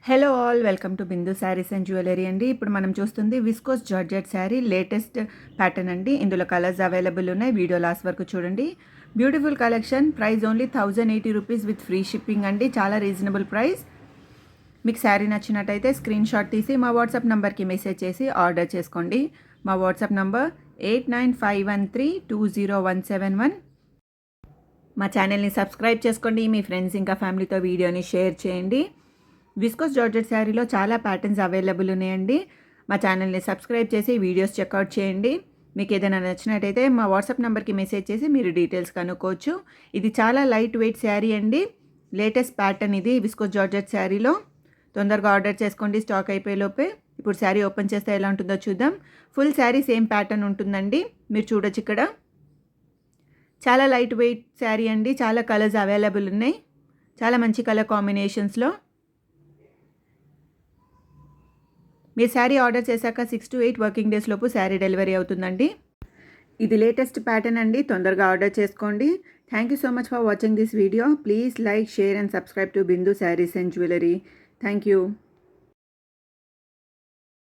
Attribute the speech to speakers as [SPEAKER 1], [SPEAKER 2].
[SPEAKER 1] Hello all, welcome to Bindu saris and jewellery అండి. ఇప్పుడు మనం చూస్తుంది viscose georgette sari latest pattern అండి. ఇందులో కలర్స్ అవైలబుల్ ఉన్నాయి. వీడియో లాస్ట్ వరకు చూడండి. Beautiful collection. Price only 1080 rupees with free shipping అండి. చాలా రీజనబుల్ ప్రైస్. మీకు శారీ నచ్చినట్టయితే స్క్రీన్ షాట్ తీసి మా వాట్సాప్ నెంబర్కి మెసేజ్ చేసి ఆర్డర్ చేసుకోండి. మా వాట్సాప్ నంబర్ 8951320171. మా ఛానల్ని సబ్స్క్రైబ్ చేసుకోండి. మీ ఫ్రెండ్స్ ఇంకా ఫ్యామిలీతో వీడియోని షేర్ చేయండి. విస్కోస్ జార్జెట్ శారీలో చాలా ప్యాటర్న్స్ అవైలబుల్ ఉన్నాయండి. మా ఛానల్ని సబ్స్క్రైబ్ చేసి వీడియోస్ చెక్అవుట్ చేయండి. మీకు ఏదైనా నచ్చినట్టయితే మా వాట్సాప్ నెంబర్కి మెసేజ్ చేసి మీరు డీటెయిల్స్ కనుక్కోవచ్చు. ఇది చాలా లైట్ వెయిట్ శారీ అండి. లేటెస్ట్ ప్యాటర్న్ ఇది విస్కోస్ జార్జెట్ శారీలో. తొందరగా ఆర్డర్ చేసుకోండి స్టాక్ అయిపోయే లోపే. ఇప్పుడు శారీ ఓపెన్ చేస్తే ఎలా ఉంటుందో చూద్దాం. ఫుల్ శారీ సేమ్ ప్యాటర్న్ ఉంటుందండి. మీరు చూడొచ్చు ఇక్కడ. చాలా లైట్ వెయిట్ శారీ అండి. చాలా కలర్స్ అవైలబుల్ ఉన్నాయి. చాలా మంచి కలర్ కాంబినేషన్స్లో. మీరు శారీ ఆర్డర్ చేశాక 6 to 8 వర్కింగ్ డేస్ లోపు శారీ డెలివరీ అవుతుందండి. ఇది లేటెస్ట్ ప్యాటర్న్ అండి. తొందరగా ఆర్డర్ చేసుకోండి. Thank you so much for watching this video. Please like, share and subscribe to Bindu saris and jewellery. Thank you.